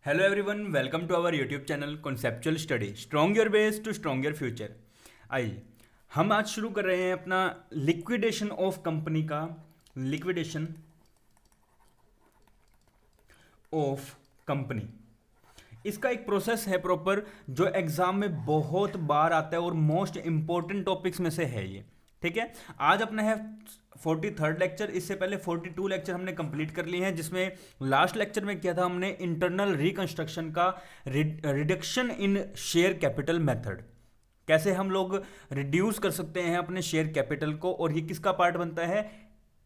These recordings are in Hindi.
Hello everyone, welcome to our YouTube channel conceptual study strong your base to strong your future. आइए हम आज शुरू कर रहे हैं अपना लिक्विडेशन ऑफ कंपनी का लिक्विडेशन ऑफ कंपनी। इसका एक प्रोसेस है प्रॉपर जो एग्जाम में बहुत बार आता है और मोस्ट इंपॉर्टेंट टॉपिक्स में से है ये। ठीक है, आज अपना है 43rd लेक्चर। इससे पहले 42 लेक्चर हमने कंप्लीट कर लिए हैं, जिसमें लास्ट लेक्चर में किया था हमने इंटरनल रिकंस्ट्रक्शन का reduction in share capital method. कैसे हम लोग रिड्यूस कर सकते हैं अपने शेयर कैपिटल को, और ये किसका पार्ट बनता है,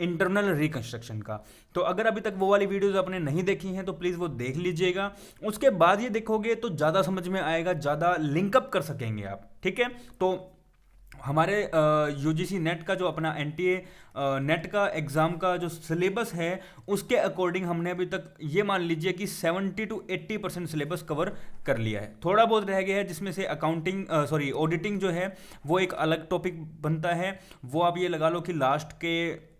इंटरनल रिकंस्ट्रक्शन का। तो अगर अभी तक वो वाली वीडियोस आपने नहीं देखी हैं तो प्लीज़ वो देख लीजिएगा। उसके बाद ये देखोगे तो ज़्यादा समझ में आएगा, ज़्यादा लिंकअप कर सकेंगे आप। ठीक है, तो हमारे यूजीसी नेट का जो अपना एनटीए नेट का एग्ज़ाम का जो सिलेबस है उसके अकॉर्डिंग हमने अभी तक ये मान लीजिए कि 70 to 80% सिलेबस कवर कर लिया है। थोड़ा बहुत रह गया है जिसमें से अकाउंटिंग ऑडिटिंग जो है वो एक अलग टॉपिक बनता है। वो आप ये लगा लो कि लास्ट के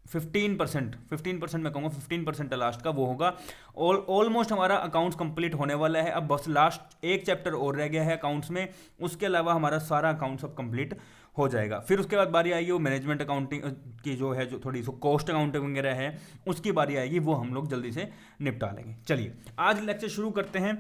15% मैं कहूँगा 15% लास्ट का वो होगा। ऑलमोस्ट हमारा अकाउंट्स कंप्लीट होने वाला है। अब बस लास्ट एक चैप्टर और रह गया है अकाउंट्स में, उसके अलावा हमारा सारा अकाउंट्स अब कंप्लीट हो जाएगा। फिर उसके बाद बारी आएगी वो मैनेजमेंट अकाउंटिंग की, जो है जो थोड़ी सी कॉस्ट अकाउंटिंग वगैरह है उसकी बारी आएगी, वो हम लोग जल्दी से निपटा लेंगे। चलिए आज लेक्चर शुरू करते हैं।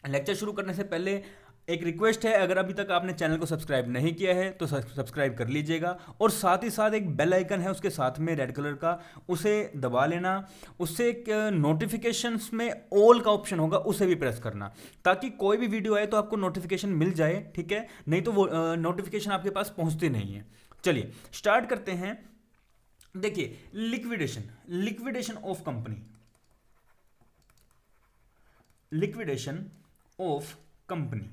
लेक्चर शुरू करने से पहले एक रिक्वेस्ट है, अगर अभी तक आपने चैनल को सब्सक्राइब नहीं किया है तो सब्सक्राइब कर लीजिएगा, और साथ ही साथ एक बेल आइकन है उसके साथ में रेड कलर का, उसे दबा लेना। उससे एक नोटिफिकेशंस में ऑल का ऑप्शन होगा, उसे भी प्रेस करना, ताकि कोई भी वीडियो आए तो आपको नोटिफिकेशन मिल जाए। ठीक है, नहीं तो वो नोटिफिकेशन आपके पास पहुंचती नहीं है। चलिए स्टार्ट करते हैं। देखिए liquidation of company, liquidation of company.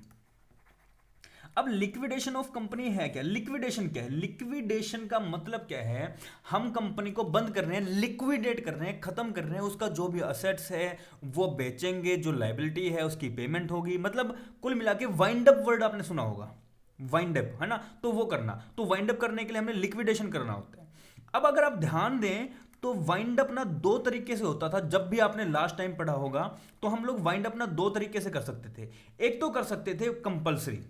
अब लिक्विडेशन ऑफ कंपनी है क्या, लिक्विडेशन क्या है? लिक्विडेशन का मतलब क्या है, हम कंपनी को बंद कर रहे हैं, लिक्विडेट कर रहे हैं, खत्म कर रहे हैं। उसका जो भी असेट्स है वो बेचेंगे, जो लाइबिलिटी है उसकी पेमेंट होगी। मतलब कुल मिला के वाइंड अप वर्ड आपने सुना होगा, वाइंड अप, है ना? तो वो करना, तो वाइंड अप करने के लिए हमें लिक्विडेशन करना होता है। अब अगर आप ध्यान दें तो वाइंड अप ना दो तरीके से होता था। जब भी आपने लास्ट टाइम पढ़ा होगा तो हम लोग वाइंड अप ना दो तरीके से कर सकते थे। एक तो कर सकते थे कंपल्सरी,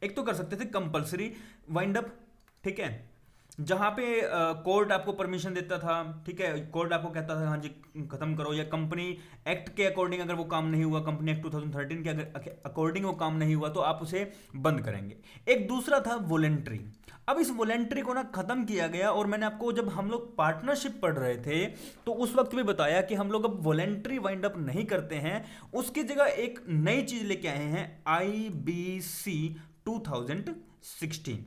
एक तो कर सकते थे कंपलसरी वाइंड अप। ठीक है, जहां पे कोर्ट आपको परमिशन देता था। ठीक है, कोर्ट आपको कहता था हाँ जी खत्म करो, या कंपनी एक्ट के अकॉर्डिंग अगर वो काम नहीं हुआ, कंपनी एक्ट 2013 के अगर अकॉर्डिंग वो काम नहीं हुआ तो आप उसे बंद करेंगे। एक दूसरा था वॉलेंट्री। अब इस वॉलेंट्री को ना खत्म किया गया, और मैंने आपको जब हम लोग पार्टनरशिप पढ़ रहे थे तो उस वक्त भी बताया कि हम लोग अब वॉलेंट्री वाइंड अप नहीं करते हैं, उसकी जगह एक नई चीज लेके आए हैं, IBC 2016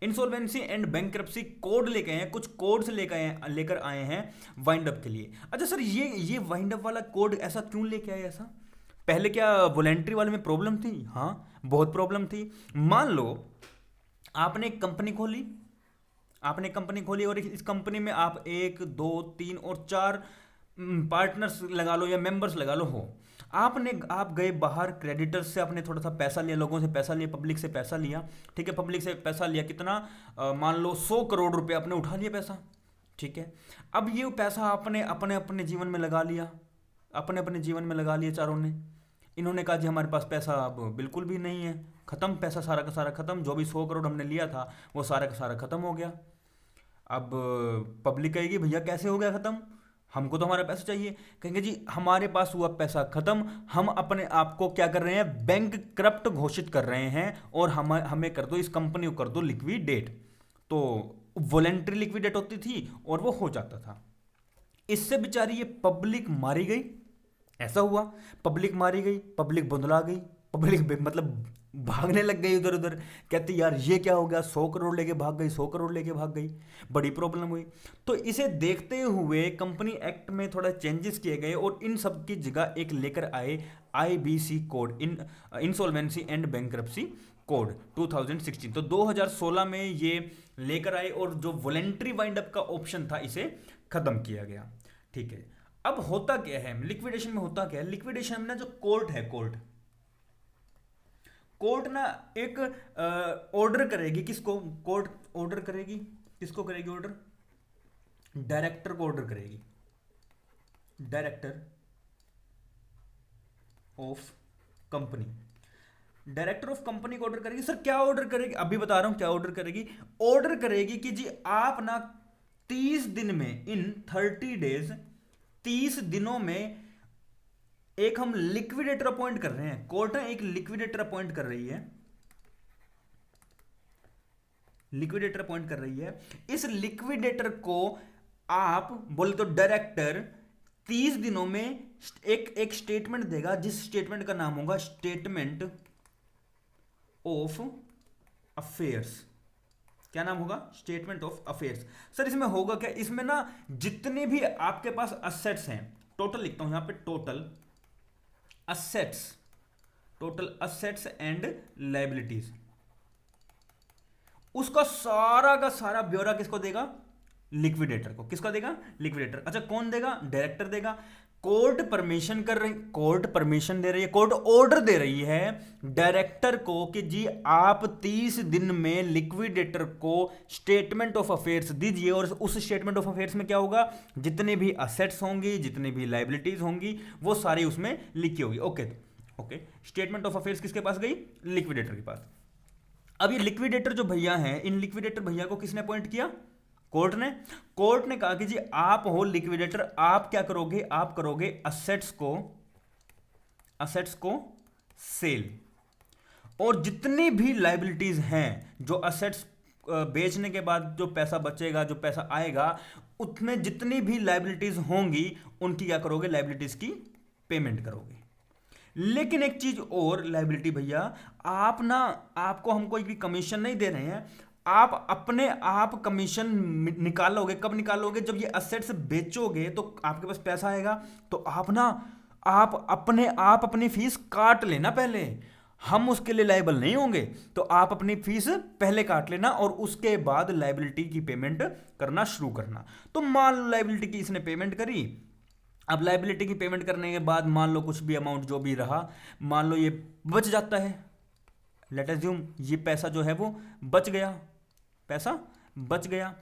insolvency and bankruptcy code लेके आए हैं, कुछ कोड्स लेकर आए हैं वाइंड अप के लिए। अच्छा सर, ये वाइंड अप वाला कोड ऐसा क्यों लेके आए? ऐसा पहले क्या वॉलेंट्री वाले में प्रॉब्लम थी? हाँ, बहुत प्रॉब्लम थी। मान लो आपने एक कंपनी खोली, और इस कंपनी में आप एक दो तीन और चार पार्टनर्स लगा लो या मेंबर्स लगा लो हो। आप गए बाहर, क्रेडिटर्स से आपने थोड़ा सा पैसा लिया, लोगों से पैसा लिया, पब्लिक से पैसा लिया। ठीक है, पब्लिक से पैसा लिया कितना, मान लो 100 करोड़ रुपए आपने उठा लिया पैसा। ठीक है, अब ये पैसा आपने अपने अपने जीवन में लगा लिया, चारों ने। इन्होंने कहा जी हमारे पास पैसा अब बिल्कुल भी नहीं है, खत्म, पैसा सारा का सारा खत्म, जो भी 100 करोड़ हमने लिया था वो सारा का सारा खत्म हो गया। अब पब्लिक कहेगी भैया कैसे हो गया खत्म, हमको तो हमारा पैसा चाहिए। कहेंगे जी हमारे पास हुआ पैसा खत्म, हम अपने आप को क्या कर रहे हैं, बैंक करप्ट घोषित कर रहे हैं, और हमें कर दो, इस कंपनी को कर दो लिक्विडेट। तो वॉलेंट्री लिक्विडेट होती थी और वो हो जाता था। इससे बेचारी ये पब्लिक मारी गई, ऐसा हुआ, पब्लिक मारी गई, पब्लिक बुंदला गई, पब्लिक मतलब भागने लग गई उधर उधर, कहती यार ये क्या हो गया, 100 करोड़ लेके भाग गई, 100 करोड़ लेके भाग गई, बड़ी प्रॉब्लम हुई। तो इसे देखते हुए कंपनी एक्ट में थोड़ा चेंजेस किए गए, और इन सब की जगह एक लेकर आए IBC code, insolvency and bankruptcy code 2016। तो 2016 में ये लेकर आए, और जो वॉलेंट्री वाइंड अप का ऑप्शन था इसे खत्म किया गया। ठीक है, अब होता क्या है लिक्विडेशन में, होता क्या है लिक्विडेशन में ना, जो कोर्ट है, कोर्ट ना एक ऑर्डर करेगी, किसको कोर्ट ऑर्डर करेगी, किसको करेगी ऑर्डर, डायरेक्टर को ऑर्डर करेगी। Director of company. Director of company को ऑर्डर करेगी। सर क्या ऑर्डर करेगी? अभी बता रहा हूं क्या ऑर्डर करेगी। ऑर्डर करेगी कि जी आप ना 30 दिन में, इन 30 डेज, 30 दिनों में एक हम लिक्विडेटर अपॉइंट कर रहे हैं। कोर्ट एक लिक्विडेटर अपॉइंट कर रही है, लिक्विडेटर अपॉइंट कर रही है। इस लिक्विडेटर को आप बोले तो डायरेक्टर 30 दिनों में एक स्टेटमेंट देगा, जिस स्टेटमेंट का नाम होगा स्टेटमेंट ऑफ अफेयर्स। क्या नाम होगा? Statement of affairs. सर इसमें होगा क्या? इसमें ना जितने भी आपके पास असेट्स हैं, टोटल लिखता हूं यहां पे, टोटल असेट्स एंड लायबिलिटीज, उसका सारा का सारा ब्यौरा किसको देगा? लिक्विडेटर को। किसका देगा? लिक्विडेटर। अच्छा कौन देगा? डायरेक्टर देगा। कोर्ट परमिशन कर रही, कोर्ट परमिशन दे रही है, कोर्ट ऑर्डर दे रही है डायरेक्टर को कि जी आप 30 दिन में लिक्विडेटर को स्टेटमेंट ऑफ अफेयर्स दीजिए, और उस स्टेटमेंट ऑफ अफेयर्स में क्या होगा? जितने भी असेट्स होंगी, जितनी भी लायबिलिटीज होंगी, वो सारी उसमें लिखी होगी। Okay okay, statement of affairs किसके पास गई? लिक्विडेटर के पास। अब ये लिक्विडेटर जो भैया हैं, इन लिक्विडेटर भैया को किसने अपॉइंट किया? कोर्ट ने। कोर्ट ने कहा कि जी आप हो लिक्विडेटर, आप क्या करोगे? आप करोगे असेट्स को सेल, और जितनी भी लायबिलिटीज हैं, जो असेट्स बेचने के बाद जो पैसा बचेगा, जो पैसा आएगा, उसमें जितनी भी लायबिलिटीज होंगी उनकी क्या करोगे? लायबिलिटीज की पेमेंट करोगे। लेकिन एक चीज और, लायबिलिटी भैया आप ना, आपको हम कोई भी कमीशन नहीं दे रहे हैं, आप अपने आप कमीशन निकालोगे। कब निकालोगे? जब ये असेट्स बेचोगे तो आपके पास पैसा आएगा, तो आप ना, आप अपने आप अपनी फीस काट लेना पहले। हम उसके लिए लायबल नहीं होंगे, तो आप अपनी फीस पहले काट लेना और उसके बाद लायबिलिटी की पेमेंट करना शुरू करना। तो मान लो लायबिलिटी की इसने पेमेंट करी। अब लायबिलिटी की पेमेंट करने के बाद मान लो कुछ भी अमाउंट जो भी रहा, मान लो ये बच जाता है, लेट अज्यूम ये पैसा जो है वो बच गया, पैसा बच गया।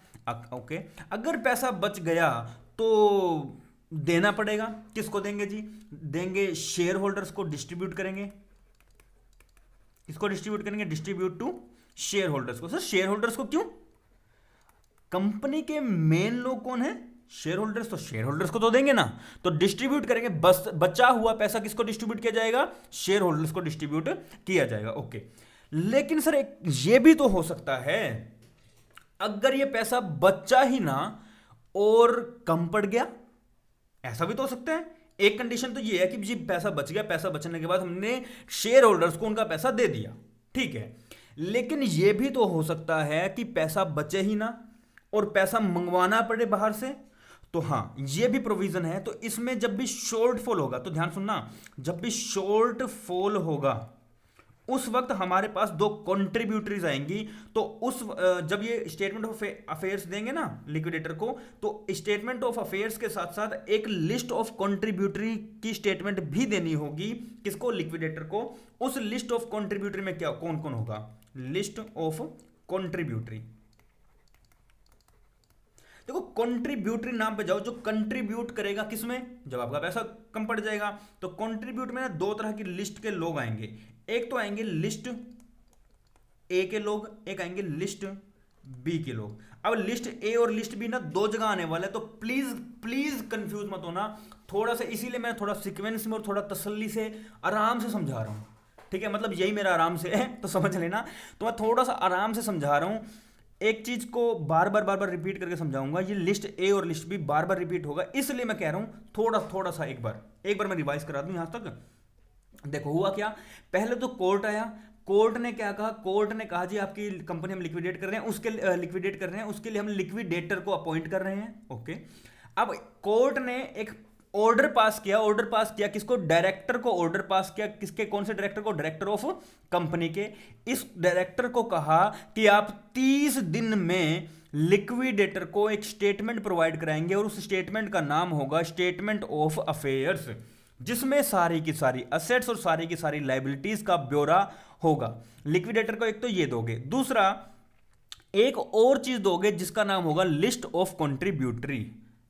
ओके, अगर पैसा बच गया तो देना पड़ेगा। किसको देंगे जी? देंगे शेयर होल्डर्स को, डिस्ट्रीब्यूट करेंगे। किसको डिस्ट्रीब्यूट करेंगे? डिस्ट्रीब्यूट टू शेयर होल्डर्स को। सर शेयर होल्डर्स को क्यों? कंपनी के मेन लोग कौन है? Share holders. तो शेयर होल्डर्स को तो देंगे ना, तो डिस्ट्रीब्यूट करेंगे। बस बचा हुआ पैसा किसको डिस्ट्रीब्यूट किया जाएगा? शेयर होल्डर्स को डिस्ट्रीब्यूट किया जाएगा। ओके, लेकिन सर एक ये भी तो हो सकता है, अगर ये पैसा बचा ही ना और कम पड़ गया, ऐसा भी तो हो सकता है। एक कंडीशन तो ये है कि जी पैसा बच गया, पैसा बचने के बाद हमने शेयर होल्डर्स को उनका पैसा दे दिया, ठीक है। लेकिन ये भी तो हो सकता है कि पैसा बचे ही ना और पैसा मंगवाना पड़े बाहर से, तो हाँ ये भी प्रोविजन है। तो इसमें जब भी शॉर्टफॉल होगा, तो ध्यान सुनना, जब भी शॉर्टफॉल होगा उस वक्त हमारे पास दो कॉन्ट्रीब्यूटरीज आएंगी। तो उस जब ये स्टेटमेंट ऑफ अफेयर्स देंगे ना लिक्विडेटर को, तो स्टेटमेंट ऑफ अफेयर्स के साथ साथ एक लिस्ट ऑफ कॉन्ट्रीब्यूटरी की स्टेटमेंट भी देनी होगी। किसको? लिक्विडेटर को। उस लिस्ट ऑफ कॉन्ट्रीब्यूटरी में क्या कौन कौन होगा? List of contributory. देखो कंट्रीब्यूटरी नाम पे जाओ, जो कंट्रीब्यूट करेगा किसमें? जब आपका पैसा कम पड़ जाएगा। तो कंट्रीब्यूट में ना दो तरह की लिस्ट के लोग आएंगे। एक तो आएंगे लिस्ट ए के लोग, एक आएंगे लिस्ट बी के लोग। अब लिस्ट ए और लिस्ट बी ना दो जगह आने वाला है, तो प्लीज प्लीज कंफ्यूज मत होना थोड़ा सा। इसीलिए मैं थोड़ा सीक्वेंस में और थोड़ा तसल्ली से आराम से समझा रहा हूं, ठीक है। मतलब यही मेरा आराम से है, तो समझ लेना। तो मैं थोड़ा सा आराम से समझा रहा हूं, एक चीज को बार बार रिपीट करके समझाऊंगा। ये लिस्ट ए और लिस्ट बी बार बार रिपीट होगा, इसलिए मैं कह रहा हूं थोड़ा सा एक बार मैं रिवाइज करा दूं यहां तक। देखो हुआ क्या, पहले तो कोर्ट आया। कोर्ट ने क्या कहा? कोर्ट ने कहा जी आपकी कंपनी हम लिक्विडेट कर रहे हैं, उसके लिए हम लिक्विडेटर को अपॉइंट कर रहे हैं। ओके, अब कोर्ट ने एक ऑर्डर पास किया किसको? डायरेक्टर को ऑर्डर पास किया। किसके? कौन से डायरेक्टर को? डायरेक्टर ऑफ कंपनी के। इस डायरेक्टर को कहा कि आप 30 दिन में लिक्विडेटर को एक स्टेटमेंट प्रोवाइड कराएंगे, और उस स्टेटमेंट का नाम होगा स्टेटमेंट ऑफ अफेयर्स, जिसमें सारी की सारी असेट्स और सारी की सारी लायबिलिटीज का ब्यौरा होगा। लिक्विडेटर को एक तो ये दोगे, दूसरा एक और चीज दोगे जिसका नाम होगा लिस्ट ऑफ कंट्रीब्यूटरी।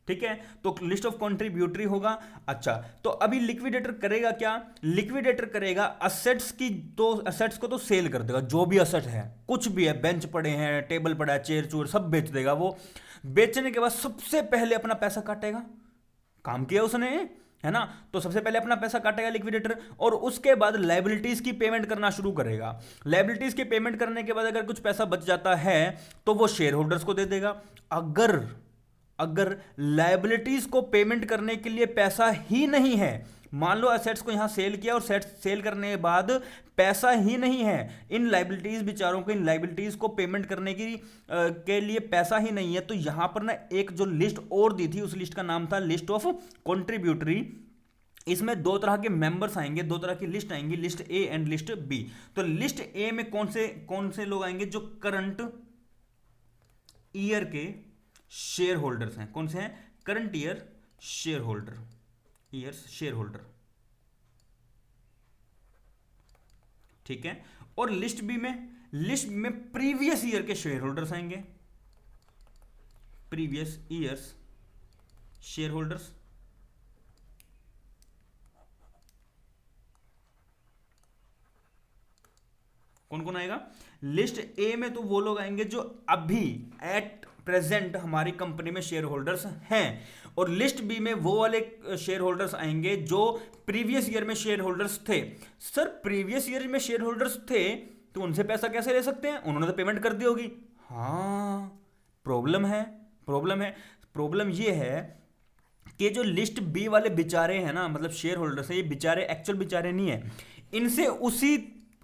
ठीक है, तो लिस्ट ऑफ कंट्रीब्यूटरी होगा। अच्छा, तो अभी लिक्विडेटर करेगा क्या? लिक्विडेटर करेगा असेट्स की, तो असेट्स को तो सेल कर देगा, जो भी असेट है, कुछ भी है, बेंच पड़े हैं, टेबल पड़ा है, चेयर चूर सब बेच देगा वो। बेचने के बाद सबसे पहले अपना पैसा काटेगा, काम किया उसने, है ना, तो सबसे पहले अपना पैसा काटेगा लिक्विडेटर, और उसके बाद लायबिलिटीज की पेमेंट करना शुरू करेगा। लायबिलिटीज की पेमेंट करने के बाद अगर कुछ पैसा बच जाता है तो वो शेयर होल्डर्स को दे देगा। अगर अगर लायबिलिटीज को पेमेंट करने के लिए पैसा ही नहीं है, मान लो एसेट्स को यहां सेल किया और सेल करने के बाद पैसा ही नहीं है, इन लायबिलिटीज बेचारों को, इन लायबिलिटीज को पेमेंट करने की के लिए पैसा ही नहीं है, तो यहां पर ना एक जो लिस्ट और दी थी, उस लिस्ट का नाम था लिस्ट ऑफ कंट्रीब्यूटरी। इसमें दो तरह के मेंबर्स आएंगे, दो तरह की लिस्ट आएंगी, list A and list B. तो लिस्ट ए में कौन से लोग आएंगे? जो करंट ईयर के शेयर होल्डर्स हैं। कौन से हैं? Current year share holder, years share holder, ठीक है। और लिस्ट में प्रीवियस ईयर के शेयर होल्डर्स आएंगे, प्रीवियस ईयर्स शेयर होल्डर्स। कौन कौन आएगा? लिस्ट ए में तो वो लोग आएंगे जो अभी एट प्रेजेंट हमारी कंपनी में शेयर होल्डर्स हैं, और लिस्ट बी में वो वाले शेयर होल्डर्स आएंगे जो प्रीवियस ईयर में शेयर होल्डर्स थे। सर प्रीवियस ईयर में शेयर होल्डर्स थे तो उनसे पैसा कैसे ले सकते हैं? उन्होंने तो पेमेंट कर दी होगी। हाँ, प्रॉब्लम ये है कि जो लिस्ट बी वाले बेचारे हैं ना, मतलब शेयर होल्डर्स है, ये बेचारे एक्चुअल बेचारे नहीं है, इनसे उसी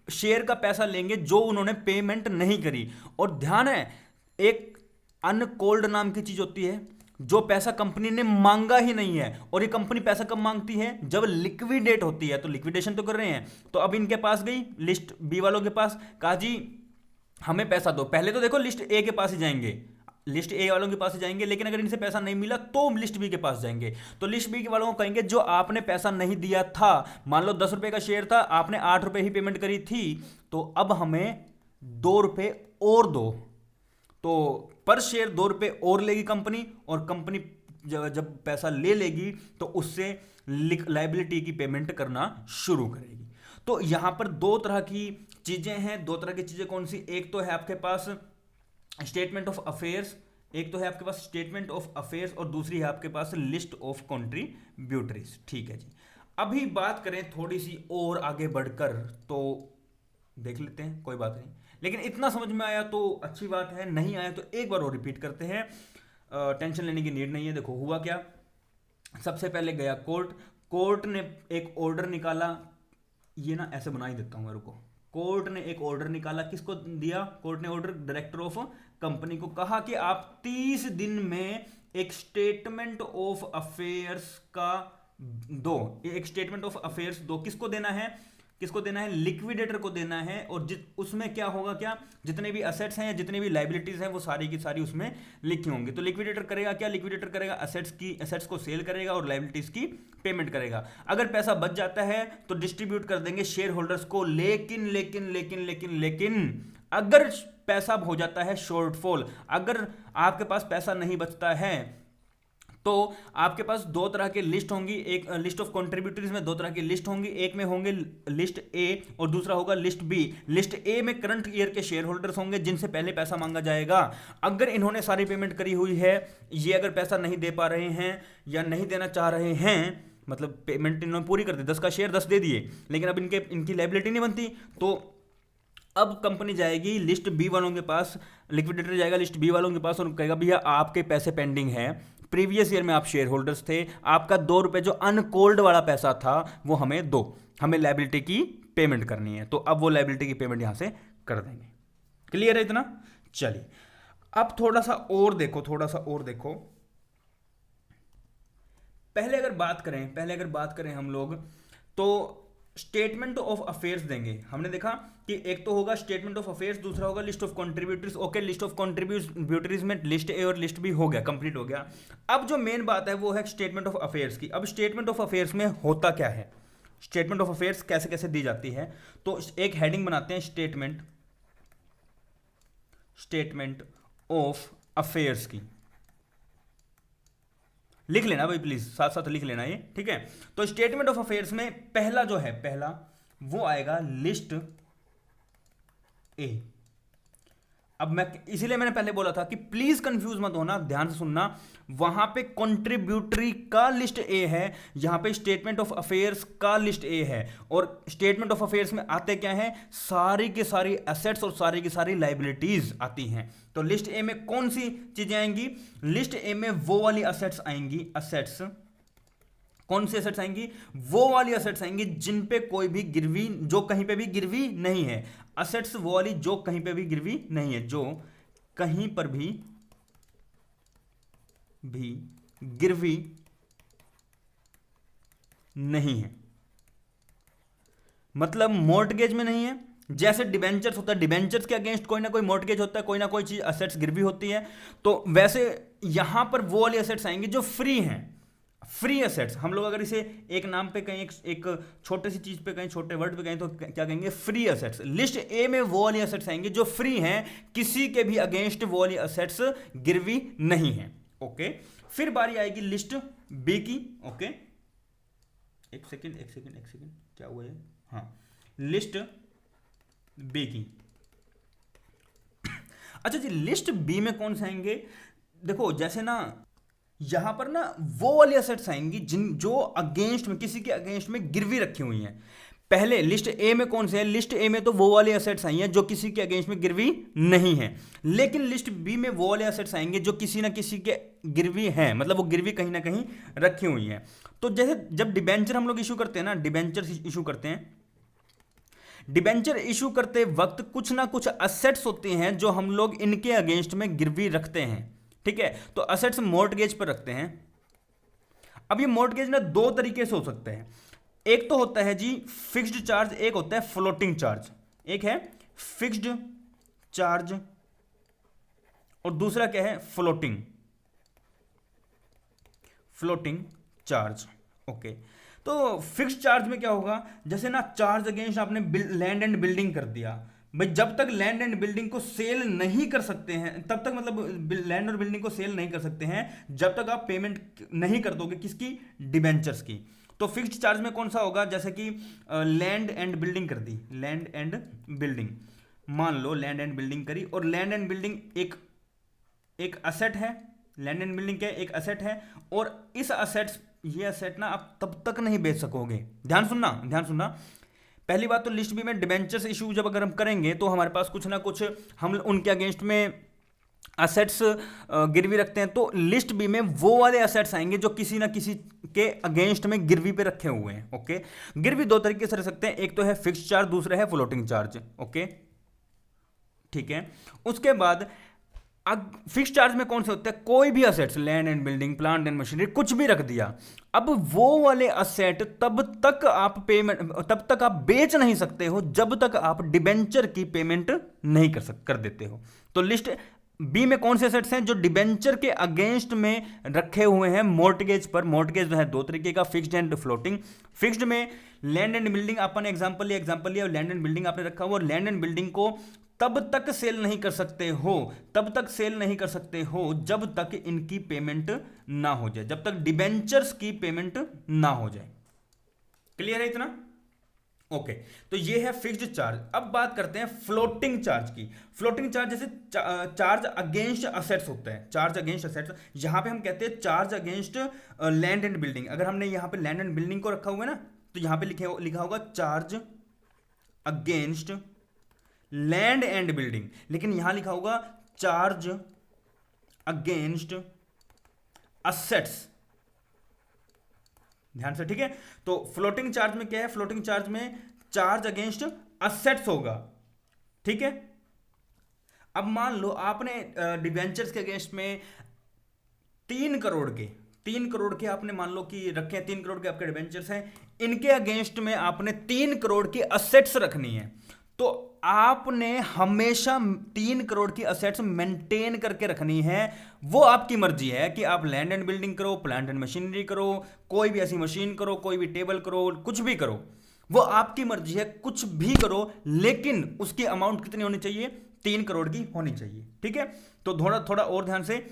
शेयर का पैसा लेंगे जो उन्होंने पेमेंट नहीं करी। और ध्यान है, एक अनकॉल्ड नाम की चीज होती है, जो पैसा कंपनी ने मांगा ही नहीं है, और ये कंपनी पैसा कब मांगती है? जब लिक्विडेट होती है। तो लिक्विडेशन तो कर रहे हैं, तो अब इनके पास गई लिस्ट बी वालों के पास, कहा जी हमें पैसा दो। पहले तो देखो लिस्ट ए के पास ही जाएंगे, लिस्ट ए वालों के पास ही जाएंगे, लेकिन अगर इनसे पैसा नहीं मिला तो लिस्ट बी के पास जाएंगे। तो लिस्ट बी के वालों को कहेंगे जो आपने पैसा नहीं दिया था, मान लो 10 रुपए का शेयर था, आपने 8 रुपए ही पेमेंट करी थी, तो अब हमें 2 रुपए और दो। तो पर शेयर 2 रुपए और लेगी कंपनी, और कंपनी जब पैसा ले लेगी तो उससे लायबिलिटी की पेमेंट करना शुरू करेगी। तो यहां पर दो तरह की चीजें हैं। दो तरह की चीजें कौन सी? एक तो है आपके पास स्टेटमेंट ऑफ अफेयर्स, और दूसरी है आपके पास लिस्ट ऑफ कंट्रीब्यूटरीज। ठीक है जी। अभी बात करें थोड़ी सी और आगे बढ़कर, तो देख लेते हैं, कोई बात नहीं, लेकिन इतना समझ में आया तो अच्छी बात है, नहीं आया तो एक बार और रिपीट करते हैं, टेंशन लेने की नीड नहीं है। देखो हुआ क्या, सबसे पहले गया कोर्ट ने एक ऑर्डर निकाला, ये ना ऐसे बना ही देता हूं मेरे को। कोर्ट ने एक ऑर्डर निकाला, किसको दिया? कोर्ट ने ऑर्डर डायरेक्टर ऑफ कंपनी को कहा कि आप 30 दिन में एक स्टेटमेंट ऑफ अफेयर्स का दो, एक स्टेटमेंट ऑफ अफेयर्स दो। किसको देना है? लिक्विडेटर को देना है। और उसमें क्या होगा, क्या जितने भी असेट्स हैं, जितनी भी लायबिलिटीज हैं, वो सारी की सारी उसमें लिखी होंगी। तो लिक्विडेटर करेगा क्या? लिक्विडेटर करेगा असेट्स को सेल करेगा और लायबिलिटीज की पेमेंट करेगा। अगर पैसा बच जाता है तो डिस्ट्रीब्यूट कर देंगे शेयर होल्डर्स को। लेकिन अगर पैसा हो जाता है शॉर्टफॉल, अगर आपके पास पैसा नहीं बचता है, तो आपके पास दो तरह की लिस्ट होंगी। एक लिस्ट ऑफ कंट्रीब्यूटरीज में दो तरह की लिस्ट होंगी, एक में होंगे लिस्ट ए और दूसरा होगा लिस्ट बी। लिस्ट ए में करंट ईयर के शेयर होल्डर्स होंगे जिनसे पहले पैसा मांगा जाएगा। अगर इन्होंने सारी पेमेंट करी हुई है, ये अगर पैसा नहीं दे पा रहे हैं या नहीं देना चाह रहे हैं, मतलब पेमेंट इन्होंने पूरी कर दी, 10 का शेयर 10 दे दिए, लेकिन अब इनकी लायबिलिटी नहीं बनती, तो अब कंपनी जाएगी लिस्ट बी वालों के पास, लिक्विडेटर जाएगा लिस्ट बी वालों के पास और कहेगा भैया आपके पैसे पेंडिंग है, प्रीवियस ईयर में आप शेयर होल्डर्स थे, आपका 2 रुपए जो अनकोल्ड वाला पैसा था वो हमें दो, हमें लायबिलिटी की पेमेंट करनी है। तो अब वो लायबिलिटी की पेमेंट यहां से कर देंगे। क्लियर है इतना? चलिए अब थोड़ा सा और देखो। पहले अगर बात करें हम लोग, तो स्टेटमेंट ऑफ अफेयर्स देंगे। हमने देखा कि एक तो होगा स्टेटमेंट ऑफ अफेयर्स, दूसरा होगा list of contributories. Okay, list of contributories में लिस्ट ए और लिस्ट बी हो गया, कंप्लीट हो गया। अब जो मेन बात है वो है स्टेटमेंट ऑफ अफेयर्स की। अब स्टेटमेंट ऑफ अफेयर्स में होता क्या है, स्टेटमेंट ऑफ अफेयर्स कैसे कैसे दी जाती है, तो एक हेडिंग बनाते हैं स्टेटमेंट ऑफ अफेयर्स की। लिख लेना भाई प्लीज, साथ साथ लिख लेना ये, ठीक है। तो स्टेटमेंट ऑफ अफेयर्स में पहला जो है, पहला वो आएगा लिस्ट ए। अब मैं इसीलिए मैंने पहले बोला था कि प्लीज कंफ्यूज मत होना, ध्यान से सुनना। वहां पे कंट्रीब्यूटरी का लिस्ट ए है, यहां पे स्टेटमेंट ऑफ अफेयर्स का लिस्ट ए है। और स्टेटमेंट ऑफ अफेयर्स में आते क्या है, सारी की सारी एसेट्स और सारी की सारी लाइबिलिटीज आती हैं। तो लिस्ट ए में कौन सी चीजें आएंगी, लिस्ट ए में वो वाली असेट्स आएंगी, असेट्स कौन सी असेट्स आएंगी, वो वाली असेट्स आएंगी जिन पे कोई भी गिरवी, जो कहीं पे भी गिरवी नहीं है। असेट्स वो वाली जो कहीं पे भी गिरवी नहीं है, जो कहीं पर भी गिरवी नहीं है, मतलब मॉर्टगेज में नहीं है। जैसे डिबेंचर्स होता है, डिबेंचर्स के अगेंस्ट कोई ना कोई मॉर्टगेज होता है, कोई ना कोई चीज असेट्स गिरवी होती है। तो वैसे यहां पर वो वाली असेट्स आएंगी जो फ्री हैं, फ्री असेट्स। हम लोग अगर इसे एक नाम पे कहीं, एक छोटे सी चीज पे कहीं, छोटे वर्ड पे कहीं, तो क्या कहेंगे, फ्री असेट्स। लिस्ट ए में वो वाली असेट्स आएंगे जो फ्री हैं, किसी के भी अगेंस्ट वो वाली असेट्स गिरवी नहीं है। ओके, फिर बारी आएगी लिस्ट बी की। ओके, एक सेकेंड, क्या हुआ है, हाँ, लिस्ट बी की। अच्छा जी, लिस्ट बी में कौन से आएंगे, देखो जैसे ना यहां पर ना वो वाली असेट्स आएंगी जो अगेंस्ट में, किसी के अगेंस्ट में गिरवी रखी हुई हैं। पहले लिस्ट ए में कौन से है, लिस्ट ए में तो वो वाले असेट्स आई हैं जो किसी के अगेंस्ट में गिरवी नहीं है। लेकिन लिस्ट बी में वो वाले असेट्स आएंगे जो किसी ना किसी के गिरवी हैं, मतलब वो गिरवी कहीं ना कहीं रखी हुई है। तो जैसे जब डिबेंचर हम लोग इशू करते हैं ना, डिबेंचर इशू करते हैं, डिबेंचर इशू करते वक्त कुछ ना कुछ असेट्स होते हैं जो हम लोग इनके अगेंस्ट में गिरवी रखते हैं, ठीक है। तो असेट्स मॉर्टगेज पर रखते हैं। अब ये मॉर्टगेज ना दो तरीके से हो सकते हैं। एक तो होता है जी फिक्स्ड चार्ज, एक होता है फ्लोटिंग चार्ज। एक है फिक्स्ड चार्ज और दूसरा क्या है, फ्लोटिंग चार्ज। ओके, तो फिक्स्ड चार्ज में क्या होगा, जैसे ना चार्ज अगेंस्ट आपने लैंड एंड बिल्डिंग कर दिया भाई, जब तक लैंड एंड बिल्डिंग को सेल नहीं कर सकते हैं तब तक, मतलब लैंड और बिल्डिंग को सेल नहीं कर सकते हैं जब तक आप पेमेंट नहीं कर दोगे, किसकी, डिबेंचर्स की। तो फिक्स्ड चार्ज में कौन सा होगा, जैसे कि लैंड एंड बिल्डिंग कर दी, लैंड एंड बिल्डिंग, मान लो लैंड एंड बिल्डिंग करी, और लैंड एंड बिल्डिंग एक असेट है, लैंड एंड बिल्डिंग क्या एक असेट है, और इस असेट्स, ये असेट ना आप तब तक नहीं बेच सकोगे। ध्यान सुनना। पहली बात तो लिस्ट बी में डिबेंचर्स इशू जब अगर हम करेंगे तो हमारे पास कुछ ना कुछ हम उनके अगेंस्ट में असेट्स गिरवी रखते हैं। तो लिस्ट बी में वो वाले असेट्स आएंगे जो किसी ना किसी के अगेंस्ट में गिरवी पे रखे हुए हैं। ओके, गिरवी दो तरीके से रख सकते हैं, एक तो है फिक्स्ड चार्ज, दूसरा है फ्लोटिंग चार्ज। ओके, ठीक है। उसके बाद फिक्स्ड चार्ज में कौन से होते हैं, कोई भी assets, land and building, plant and machinery, कुछ भी रख दिया। अब वो वाले असेट तब तक आप बेच नहीं सकते हो जब तक आप डिबेंचर की पेमेंट नहीं कर देते हो। तो लिस्ट बी में कौन से असेट्स हैं जो डिबेंचर के अगेंस्ट में रखे हुए हैं मॉर्टगेज पर। मॉर्टगेज जो है दो तरीके का, फिक्स्ड एंड फ्लोटिंग। फिक्स्ड में land and building, upon example लिया, लैंड एंड बिल्डिंग आपने रखा हुआ, और लैंड एंड बिल्डिंग को तब तक सेल नहीं कर सकते हो जब तक इनकी पेमेंट ना हो जाए, जब तक डिबेंचर्स की पेमेंट ना हो जाए। क्लियर है इतना? ओके, तो ये है फिक्स्ड चार्ज। अब बात करते हैं फ्लोटिंग चार्ज की। फ्लोटिंग चार्ज जैसे चार्ज अगेंस्ट असेट्स होता है, चार्ज अगेंस्ट असेट्स, यहां पे हम कहते हैं charge against land and building. अगर हमने यहां पे लैंड एंड बिल्डिंग को रखा हुआ है ना, तो यहां पे लिखा होगा charge against land and building, लेकिन यहां लिखा होगा चार्ज अगेंस्ट असेट्स। ध्यान से, ठीक है। तो फ्लोटिंग चार्ज में क्या है, फ्लोटिंग चार्ज में चार्ज अगेंस्ट असेट्स होगा, ठीक है। अब मान लो आपने डिबेंचर्स के अगेंस्ट में 3 करोड़ के आपने मान लो कि रखे हैं, 3 करोड़ के आपके डिबेंचर्स हैं, इनके अगेंस्ट में आपने 3 करोड़ की असेट्स रखनी है। तो आपने हमेशा 3 करोड़ की असेट्स मेंटेन करके रखनी है। वो आपकी मर्जी है कि आप लैंड एंड बिल्डिंग करो, प्लांट एंड मशीनरी करो, कोई भी ऐसी मशीन करो, कोई भी टेबल करो, कुछ भी करो, वो आपकी मर्जी है, कुछ भी करो, लेकिन उसकी अमाउंट कितनी होनी चाहिए, 3 करोड़ की होनी चाहिए, ठीक है। तो थोड़ा और ध्यान से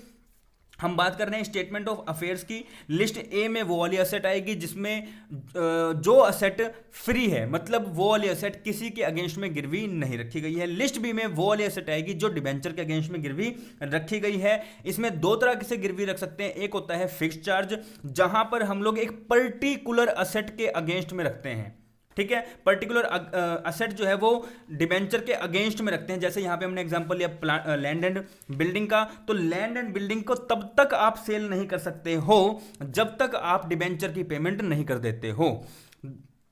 हम बात कर रहे हैं स्टेटमेंट ऑफ अफेयर्स की। लिस्ट ए में वो वाली असेट आएगी जिसमें जो असेट फ्री है, मतलब वो वाली असेट किसी के अगेंस्ट में गिरवी नहीं रखी गई है। लिस्ट बी में वो वाली असेट आएगी जो डिबेंचर के अगेंस्ट में गिरवी रखी गई है। इसमें दो तरह से गिरवी रख सकते हैं, एक होता है फिक्स्ड चार्ज, जहां पर हम लोग एक पर्टिकुलर असेट के अगेंस्ट में रखते हैं, ठीक है। पर्टिकुलर असेट जो है वो डिबेंचर के अगेंस्ट में रखते हैं। जैसे यहां पे हमने एग्जांपल लिया लैंड एंड बिल्डिंग का, तो लैंड एंड बिल्डिंग को तब तक आप सेल नहीं कर सकते हो जब तक आप डिबेंचर की पेमेंट नहीं कर देते हो।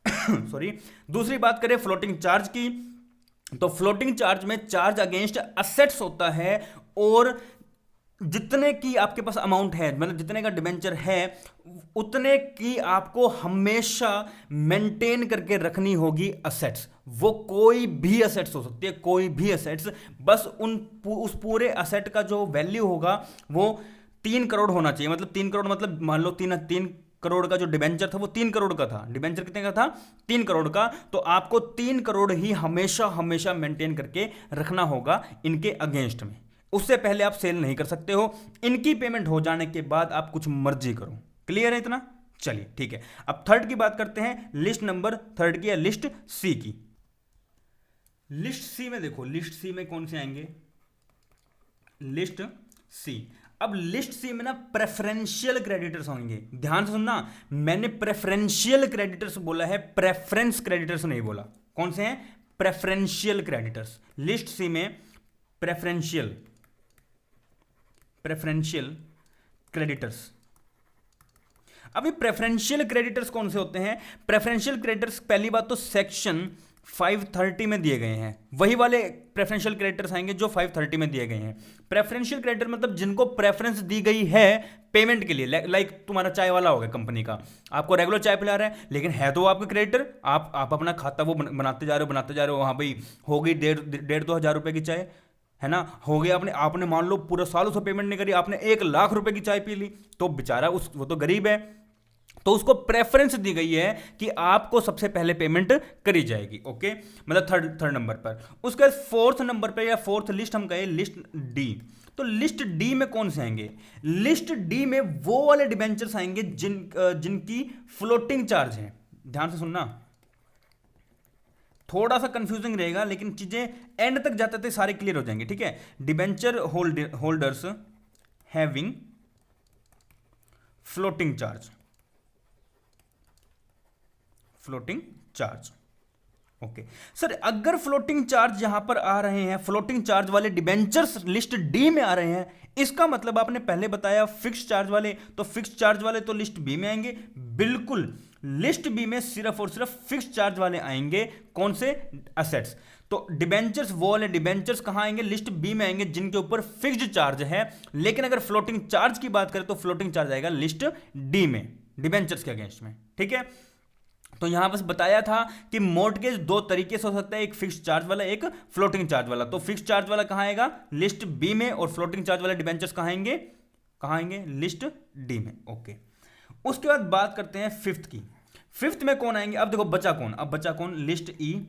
सॉरी। दूसरी बात करें फ्लोटिंग चार्ज की, तो फ्लोटिंग चार्ज में चार्ज अगेंस्ट असेट्स होता है, और जितने की आपके पास अमाउंट है, मतलब जितने का डिबेंचर है, उतने की आपको हमेशा मेंटेन करके रखनी होगी असेट्स। वो कोई भी असेट्स हो सकती है, कोई भी असेट्स, बस उस पूरे असेट का जो वैल्यू होगा वो 3 करोड़ होना चाहिए। मतलब 3 करोड़, मतलब मान लो 3 करोड़ का जो डिबेंचर था वो 3 करोड़ का था। डिबेंचर कितने का था? 3 करोड़ का। तो आपको 3 करोड़ ही हमेशा हमेशा मेंटेन करके रखना होगा इनके अगेंस्ट में। उससे पहले आप सेल नहीं कर सकते हो। इनकी पेमेंट हो जाने के बाद आप कुछ मर्जी करो। क्लियर है इतना? चलिए ठीक है। अब थर्ड की बात करते हैं, लिस्ट नंबर थर्ड की या लिस्ट सी की। लिस्ट सी में देखो, लिस्ट सी में कौन से आएंगे? लिस्ट सी। अब लिस्ट सी में ना प्रेफरेंशियल क्रेडिटर्स होंगे। ध्यान से सुनना, मैंने प्रेफरेंशियल क्रेडिटर्स बोला है, प्रेफरेंस क्रेडिटर्स नहीं बोला। कौन से हैं? Preferential creditors. लिस्ट सी में प्रेफरेंशियल क्रेडिटर्स। अभी प्रेफरेंशियल क्रेडिटर्स कौन से होते हैं? प्रेफरेंशियल क्रेडिटर्स पहली बात तो सेक्शन 530 में दिए गए हैं, वही वाले प्रेफरेंशियल क्रेडिटर्स आएंगे जो 530 में दिए गए हैं। प्रेफरेंशियल क्रेडिटर मतलब जिनको प्रेफरेंस दी गई है पेमेंट के लिए। लाइक तुम्हारा चाय वाला होगा कंपनी का, आपको रेगुलर चाय पिला रहा है, लेकिन है तो वो आपका क्रेडिटर। आप अपना खाता वो बनाते जा रहे हो। हाँ भाई, हो गई 1,500-2,000 रुपए की चाय, है ना, हो गया। आपने मान लो पूरा साल उसको पेमेंट नहीं करी, आपने 1,00,000 रुपए की चाय पी ली, तो बेचारा वो तो गरीब है, तो उसको प्रेफरेंस दी गई है कि आपको सबसे पहले पेमेंट करी जाएगी। ओके, मतलब थर्ड नंबर पर। उसके बाद फोर्थ नंबर पर या फोर्थ लिस्ट हम कहें लिस्ट डी। तो लिस्ट डी में कौन से आएंगे? लिस्ट डी में वो वाले डिबेंचर्स आएंगे जिनकी फ्लोटिंग चार्ज है। ध्यान से सुनना, थोड़ा सा कंफ्यूजिंग रहेगा लेकिन चीजें एंड तक जाते थे सारे क्लियर हो जाएंगे, ठीक है। Debenture holders having floating charge, floating charge. Okay sir, अगर फ्लोटिंग चार्ज यहां पर आ रहे हैं, फ्लोटिंग चार्ज वाले डिबेंचर्स लिस्ट डी में आ रहे हैं, इसका मतलब आपने पहले बताया फिक्स चार्ज वाले, तो फिक्स चार्ज वाले तो लिस्ट बी में आएंगे। बिल्कुल, लिस्ट बी में सिर्फ और सिर्फ फिक्स चार्ज वाले आएंगे। कौन से? असेट्स। तो डिबेंचर्स, वो वाले डिबेंचर्स कहां आएंगे? लिस्ट बी में आएंगे जिनके ऊपर फिक्स्ड चार्ज है। लेकिन अगर फ्लोटिंग चार्ज की बात करें तो फ्लोटिंग चार्ज आएगा लिस्ट डी में, डिबेंचर्स के अगेंस्ट में, ठीक है। तो यहां बस बताया था कि मॉर्टगेज दो तरीके से हो सकता है, एक फिक्स्ड चार्ज वाला, एक फ्लोटिंग चार्ज वाला। तो फिक्स्ड चार्ज वाला कहां आएगा? लिस्ट बी में, और फ्लोटिंग चार्ज वाले डिबेंचर्स कहां आएंगे? लिस्ट डी में। ओके, उसके बाद बात करते हैं फिफ्थ की। फिफ्थ में कौन आएंगे? अब देखो बचा कौन? अब बचा कौन? लिस्ट ई।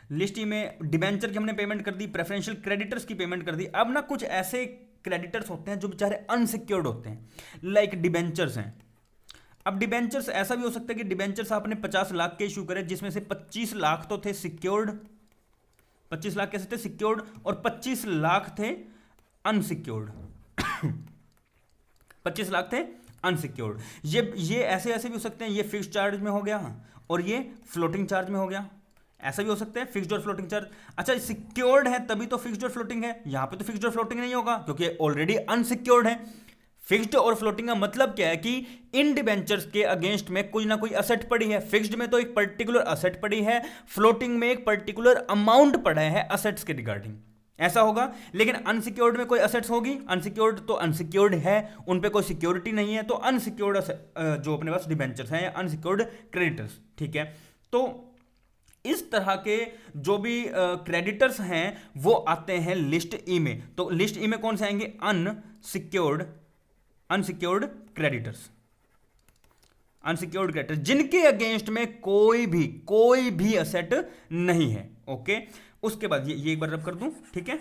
लिस्ट ई में डिबेंचर की हमने पेमेंट कर दी, प्रेफरेंशियल क्रेडिटर्स की पेमेंट कर दी। अब ना कुछ ऐसे क्रेडिटर्स होते हैं जो बेचारे अनसिक्योर्ड होते हैं, लाइक डिबेंचर्स हैं। अब डिबेंचर्स ऐसा भी हो सकता है कि डिबेंचर्स आपने 50 लाख के इशू करे, जिसमें से 25 लाख तो थे सिक्योर्ड, 25 लाख कैसे थे? सिक्योर्ड, और 25 लाख थे अनसिक्योर्ड। 25 लाख थे अनसिक्योर्ड। ये ऐसे भी हो सकते हैं, ये फिक्स्ड चार्ज में हो गया और ये फ्लोटिंग चार्ज में हो गया। ऐसा भी हो सकता है, फिक्स्ड और फ्लोटिंग चार्ज। अच्छा, सिक्योर्ड है तभी तो फिक्स्ड और फ्लोटिंग है, यहां पे तो फिक्स्ड और फ्लोटिंग नहीं होगा क्योंकि ऑलरेडी अनसिक्योर्ड है। फिक्स्ड और फ्लोटिंग का मतलब क्या है कि इन डिबेंचर्स के अगेंस्ट में कोई ना कोई असेट पड़ी है। फिक्स्ड में तो एक पर्टिकुलर असेट पड़ी है, फ्लोटिंग में एक पर्टिकुलर अमाउंट पड़ा है असेट्स के रिगार्डिंग, ऐसा होगा। लेकिन अनसिक्योर्ड में कोई असेट्स होगी? अनसिक्योर्ड तो अनसिक्योर्ड है, उन पे कोई सिक्योरिटी नहीं है, तो अनसिक्योर्ड जो अपने पास डिबेंचर्स हैं, अनसिक्योर्ड क्रेडिटर्स, ठीक है। तो इस तरह के जो भी क्रेडिटर्स हैं वो आते हैं लिस्ट ई में। तो लिस्ट ई में कौन से आएंगे? अनसिक्योर्ड क्रेडिटर्स, अनसिक्योर्ड क्रेडिटर जिनके अगेंस्ट में कोई भी असेट नहीं है। ओके, उसके बाद ये एक बार रब कर दूं, ठीक है।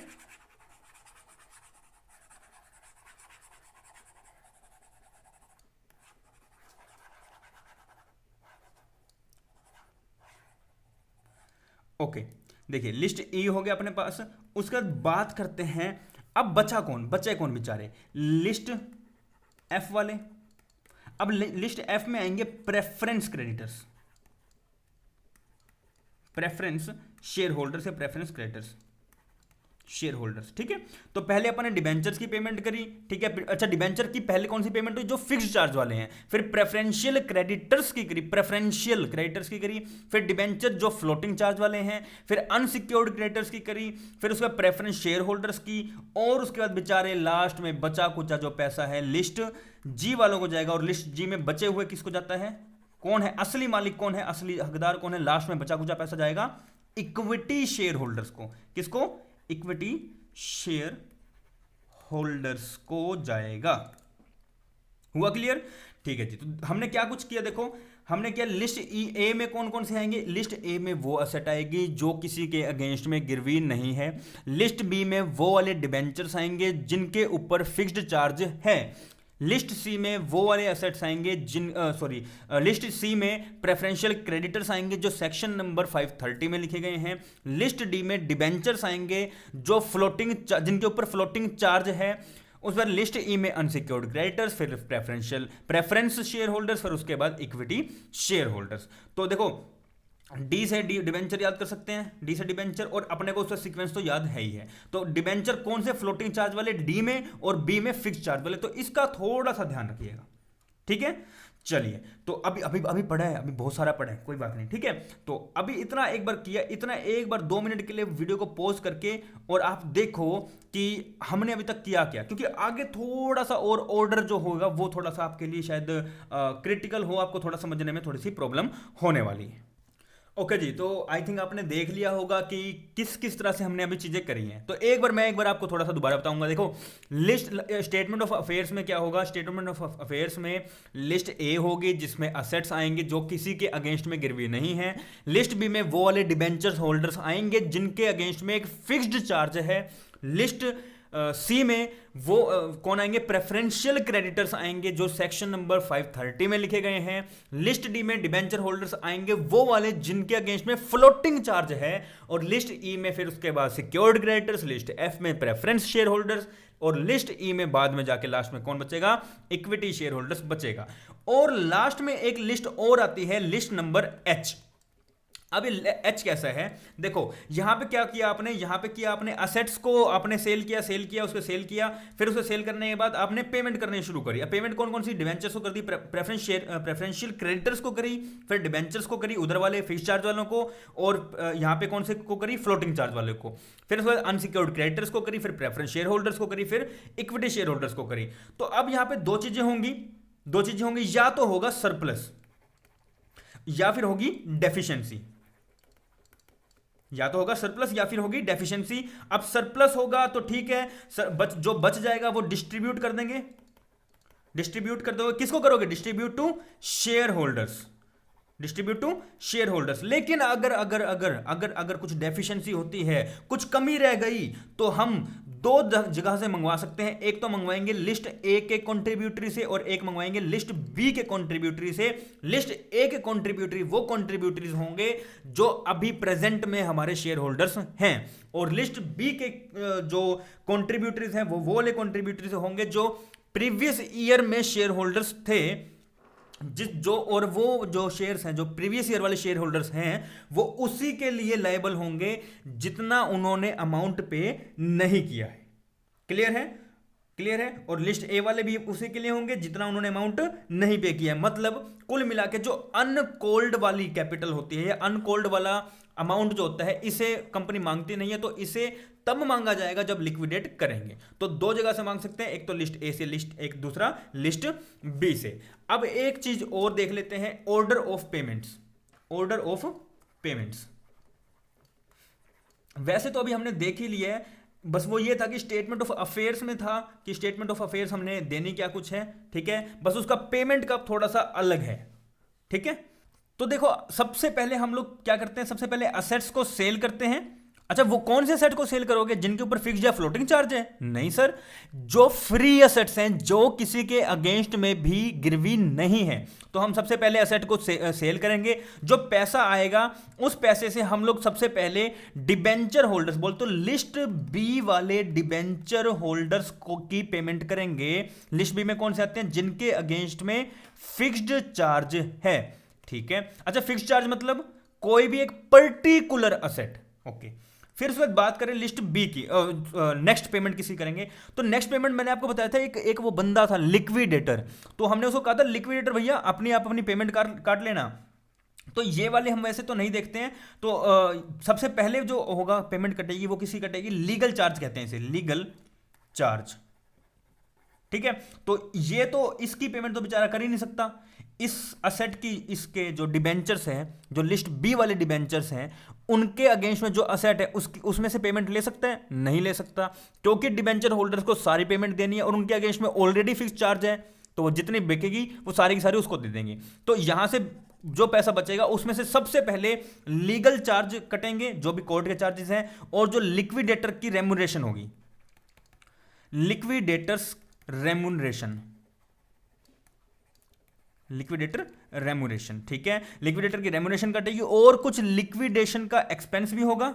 ओके, देखिए लिस्ट ई हो गया अपने पास। उसके बाद बात करते हैं, अब बचे कौन बेचारे, लिस्ट एफ वाले। अब लिस्ट एफ में आएंगे preference creditors, preference share holders या प्रेफरेंस क्रेडिटर्स शेयर होल्डर्स। ठीक है, तो पहले अपन ने डिबेंचर्स की पेमेंट करी, ठीक है। अच्छा, डिबेंचर की पहले कौन सी पेमेंट हुई, जो फिक्स्ड चार्ज वाले हैं। फिर प्रेफरेंशियल क्रेडिटर्स की करी, प्रेफरेंशियल क्रेडिटर्स की करी। फिर डिबेंचर जो फ्लोटिंग चार्ज वाले हैं। फिर अनसिक्योर्ड क्रेडिटर्स की करी। फिर उसके बाद प्रेफरेंस शेयर होल्डर्स की। और उसके बाद बेचारे लास्ट में बचा कुचा जो पैसा है लिस्ट जी वालों को जाएगा। और लिस्ट जी में बचे हुए किसको जाता है, कौन है असली मालिक, कौन है असली हकदार, कौन है, लास्ट में बचा कुचा पैसा जाएगा इक्विटी शेयर होल्डर्स को। किसको, इक्विटी शेयर होल्डर्स को जाएगा। हुआ क्लियर? ठीक है जी। तो हमने क्या कुछ किया, देखो हमने क्या, लिस्ट ए में कौन कौन से आएंगे, लिस्ट ए में वो असेट आएगी जो किसी के अगेंस्ट में गिरवी नहीं है। लिस्ट बी में वो वाले डिबेंचर्स आएंगे जिनके ऊपर फिक्स्ड चार्ज है। लिस्ट सी में वो वाले एसेट्स आएंगे लिस्ट सी में प्रेफरेंशियल क्रेडिटर्स आएंगे जो सेक्शन नंबर 530 में लिखे गए हैं। लिस्ट डी में डिबेंचर्स आएंगे जो जिनके ऊपर फ्लोटिंग चार्ज है। उस पर लिस्ट ई में अनसिक्योर्ड क्रेडिटर्स, फिर प्रेफरेंस शेयर होल्डर्स, फिर उसके बाद इक्विटी शेयर होल्डर्स। तो देखो डी से डिबेंचर याद कर सकते हैं, डी से डिबेंचर, और अपने को उसका सीक्वेंस तो याद है ही है। तो डिबेंचर कौन से, फ्लोटिंग चार्ज वाले डी में, और बी में फिक्स्ड चार्ज वाले। तो इसका थोड़ा सा ध्यान रखिएगा, ठीक है। चलिए, तो अभी पढ़ा है, अभी बहुत सारा पढ़ा है, कोई बात नहीं, ठीक है। तो अभी इतना एक बार किया, इतना एक बार 2 मिनट के लिए वीडियो को पॉज करके और आप देखो कि हमने अभी तक किया क्या, क्योंकि आगे थोड़ा सा और ऑर्डर जो होगा वो थोड़ा सा आपके लिए शायद क्रिटिकल हो, आपको थोड़ा समझने में थोड़ी सी प्रॉब्लम होने वाली है। ओके जी, तो आई थिंक आपने देख लिया होगा कि किस किस तरह से हमने अभी चीज़ें करी हैं। तो मैं एक बार आपको थोड़ा सा दोबारा बताऊंगा। देखो लिस्ट स्टेटमेंट ऑफ अफेयर्स में क्या होगा, स्टेटमेंट ऑफ अफेयर्स में लिस्ट ए होगी जिसमें असेट्स आएंगे जो किसी के अगेंस्ट में गिरवी नहीं है। लिस्ट बी में वो वाले डिबेंचर्स होल्डर्स आएंगे जिनके अगेंस्ट में एक फिक्स्ड चार्ज है। लिस्ट सी में वो कौन आएंगे, प्रेफरेंशियल क्रेडिटर्स आएंगे जो सेक्शन नंबर 530 में लिखे गए हैं। लिस्ट डी में डिबेंचर होल्डर्स आएंगे वो वाले जिनके अगेंस्ट में फ्लोटिंग चार्ज है। और लिस्ट ई में फिर उसके बाद सिक्योर्ड क्रेडिटर्स, लिस्ट एफ में प्रेफरेंस शेयर होल्डर्स, और लिस्ट ई में बाद में जाके लास्ट में कौन बचेगा, इक्विटी शेयर होल्डर्स बचेगा। और लास्ट में एक लिस्ट और आती है, लिस्ट नंबर एच। अब एच कैसा है, देखो यहां पे क्या किया आपने, यहां पे किया आपने असेट्स को आपने सेल किया, उसको सेल किया, फिर उसको सेल करने के बाद आपने पेमेंट करनी शुरू करी। अब पेमेंट कौन कौन सी, डिबेंचर्स को कर दी, प्रेफरेंशियल क्रेडिटर्स को करी, फिर डिबेंचर्स को करी, उधर वाले फिक्स चार्ज वालों को, और यहां पे कौन से को करी, फ्लोटिंग चार्ज वाले को, फिर उसके बाद अनसिक्योर्ड क्रेडिटर्स को करी, फिर प्रेफरेंस शेयर होल्डर्स को करी, फिर इक्विटी शेयर होल्डर्स को करी। तो अब यहां पे दो चीजें होंगी, या तो होगा सरप्लस या फिर होगी डेफिशिएंसी, या तो होगा सरप्लस या फिर होगी डेफिशिएंसी। अब सरप्लस होगा तो ठीक है, जो बच जाएगा वो डिस्ट्रीब्यूट कर देंगे, किसको करोगे, डिस्ट्रीब्यूट टू शेयर होल्डर्स। लेकिन अगर कुछ डेफिशिएंसी होती है, कुछ कमी रह गई, तो हम 2 जगह से मंगवा सकते हैं। एक तो मंगवाएंगे लिस्ट ए के कंट्रीब्यूटरी से, और एक मंगवाएंगे लिस्ट बी के कंट्रीब्यूटरी से। लिस्ट ए के कंट्रीब्यूटरी वो कंट्रीब्यूटरीज होंगे जो अभी प्रेजेंट में हमारे शेयर होल्डर्स हैं, और लिस्ट बी के जो कंट्रीब्यूटरीज हैं वो वाले कंट्रीब्यूटरीज होंगे जो प्रीवियस ईयर में शेयर होल्डर्स थे। वो जो शेयर्स हैं, जो प्रीवियस ईयर वाले शेयर होल्डर्स हैं, वो उसी के लिए लायबल होंगे जितना उन्होंने अमाउंट पे नहीं किया है। क्लियर है। और लिस्ट ए वाले भी उसी के लिए होंगे जितना उन्होंने अमाउंट नहीं पे किया है। मतलब कुल मिला के जो अनकॉल्ड वाली कैपिटल होती है, या अनकॉल्ड वाला अमाउंट जो होता है, इसे कंपनी मांगती नहीं है, तो इसे तब मांगा जाएगा जब लिक्विडेट करेंगे। तो 2 जगह से मांग सकते हैं, एक तो लिस्ट ए से, एक दूसरा लिस्ट बी से। अब एक चीज और देख लेते हैं, ऑर्डर ऑफ पेमेंट्स। वैसे तो अभी हमने देख ही लिया है, बस वो ये था कि स्टेटमेंट ऑफ अफेयर्स में था कि स्टेटमेंट ऑफ अफेयर्स हमने देनी क्या कुछ है, ठीक है, बस उसका पेमेंट का थोड़ा सा अलग है, ठीक है। तो देखो सबसे पहले हम लोग क्या करते हैं, सबसे पहले असेट्स को सेल करते हैं। अच्छा, वो कौन से असेट को सेल करोगे जिनके ऊपर फिक्स्ड या फ्लोटिंग चार्ज है? नहीं सर, जो फ्री असेट्स हैं, जो किसी के अगेंस्ट में भी गिरवी नहीं है, तो हम सबसे पहले असेट को सेल करेंगे। जो पैसा आएगा उस पैसे से हम लोग सबसे पहले डिबेंचर होल्डर्स, बोल तो लिस्ट बी वाले डिबेंचर होल्डर्स को की पेमेंट करेंगे। लिस्ट बी में कौन से आते हैं? जिनके अगेंस्ट में फिक्स्ड चार्ज है। ठीक है, अच्छा, फिक्स्ड चार्ज मतलब कोई भी एक पर्टिकुलर असेट। ओके, फिर उसके बाद बात करें लिस्ट बी की, नेक्स्ट पेमेंट किसी करेंगे, तो नेक्स्ट पेमेंट मैंने आपको बताया था एक वो बंदा था लिक्विडेटर, तो हमने उसको कहा था लिक्विडेटर भैया आप अपनी पेमेंट काट लेना। तो ये वाले हम वैसे तो नहीं देखते हैं, तो सबसे पहले जो होगा पेमेंट कटेगी वो किसी कटेगी, लीगल चार्ज कहते हैं इसे, लीगल चार्ज। ठीक है, तो ये तो इसकी पेमेंट तो बेचारा कर ही नहीं सकता। इस असेट की, इसके जो डिबेंचर्स हैं, जो लिस्ट बी वाले डिबेंचर्स हैं, उनके अगेंस्ट में जो असेट है उसमें से पेमेंट ले सकता है? नहीं ले सकता, क्योंकि डिबेंचर होल्डर्स को सारी पेमेंट देनी है और उनके अगेंस्ट में ऑलरेडी फिक्स चार्ज है, तो वो जितनी बिकेगी वो सारी की सारी उसको दे देंगे। तो यहां से जो पैसा बचेगा उसमें से सबसे पहले लीगल चार्ज कटेंगे, जो भी कोर्ट के चार्जेस हैं, और जो लिक्विडेटर की रेम्यूनरेशन होगी, लिक्विडेटर्स रेम्यूनरेशन, लिक्विडेटर रेम्यूनरेशन। ठीक है, लिक्विडेटर की रेम्यूनरेशन कटेगी, और कुछ लिक्विडेशन का एक्सपेंस भी होगा,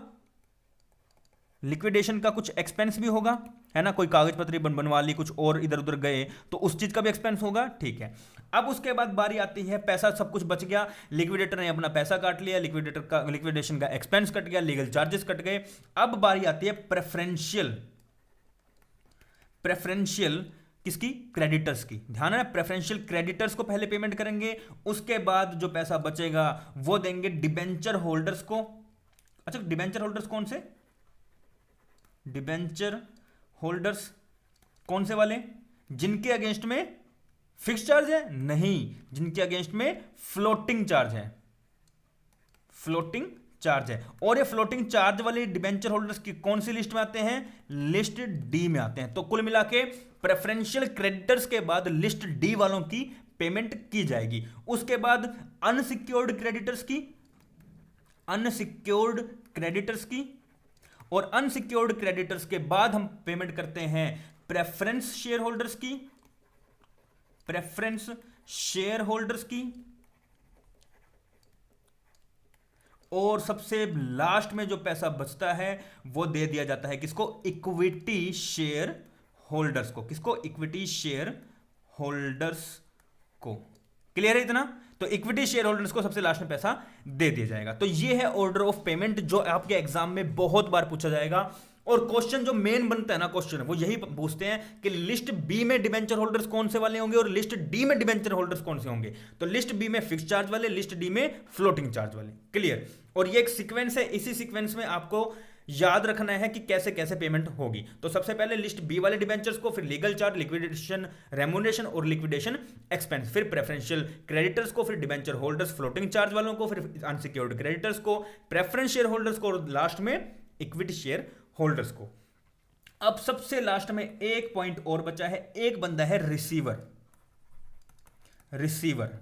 लिक्विडेशन का कुछ एक्सपेंस भी होगा, है ना, कोई कागज पत्री बनवा ली, कुछ और इधर उधर गए तो उस चीज का भी एक्सपेंस होगा। ठीक है, अब उसके बाद बारी आती है, पैसा सब कुछ बच गया, लिक्विडेटर ने अपना पैसा काट लिया, लिक्विडेशन का एक्सपेंस कट गया, लीगल चार्जेस कट गए। अब बारी आती है प्रेफरेंशियल किसकी? क्रेडिटर्स की। ध्यान है, प्रेफरेंशियल क्रेडिटर्स को पहले पेमेंट करेंगे, उसके बाद जो पैसा बचेगा वो देंगे डिबेंचर होल्डर्स को। अच्छा, डिबेंचर होल्डर्स कौन से? डिबेंचर होल्डर्स कौन से वाले? जिनके अगेंस्ट में फिक्स चार्ज है? नहीं, जिनके अगेंस्ट में फ्लोटिंग चार्ज है, फ्लोटिंग चार्ज है। और ये फ्लोटिंग चार्ज वाले डिबेंचर होल्डर्स की कौन सी लिस्ट में आते हैं? लिस्ट डी में आते हैं। तो कुल मिला के प्रेफरेंशियल क्रेडिटर्स के बाद लिस्ट डी वालों की पेमेंट की जाएगी। उसके बाद अनसिक्योर्ड क्रेडिटर्स की, अनसिक्योर्ड क्रेडिटर्स की, और अनसिक्योर्ड क्रेडिटर्स के बाद हम पेमेंट करते हैं प्रेफरेंस शेयर होल्डर्स की, प्रेफरेंस शेयर होल्डर्स की, और सबसे लास्ट में जो पैसा बचता है वो दे दिया जाता है किसको? इक्विटी शेयर होल्डर्स को। किसको? इक्विटी शेयर होल्डर्स को। क्लियर है इतना? तो इक्विटी शेयर होल्डर्स को सबसे लास्ट में पैसा दे दिया जाएगा। तो ये है ऑर्डर ऑफ पेमेंट, जो आपके एग्जाम में बहुत बार पूछा जाएगा। और क्वेश्चन जो मेन बनता है ना, क्वेश्चन वो यही पूछते हैं कि लिस्ट बी में डिबेंचर होल्डर्स कौन से वाले होंगे और लिस्ट डी में डिबेंचर होल्डर्स कौन से होंगे। तो लिस्ट बी में फिक्स चार्ज वाले, लिस्ट डी में फ्लोटिंग चार्ज वाले। क्लियर? और ये एक सीक्वेंस है, इसी सीक्वेंस में आपको याद रखना है कि कैसे कैसे पेमेंट होगी। तो सबसे पहले लिस्ट बी वाले डिबेंचर्स को, फिर लीगल चार्ज, लिक्विडेशन रेम्यूनरेशन और लिक्विडेशन एक्सपेंस, फिर प्रेफरेंशियल क्रेडिटर्स को, फिर डिबेंचर होल्डर्स फ्लोटिंग चार्ज वालों को, फिर अनसिक्योर्ड क्रेडिटर्स को, प्रेफरेंस शेयर होल्डर्स को, और लास्ट में इक्विटी शेयर होल्डर्स को। अब सबसे लास्ट में एक पॉइंट और बचा है, एक बंदा है रिसीवर। रिसीवर,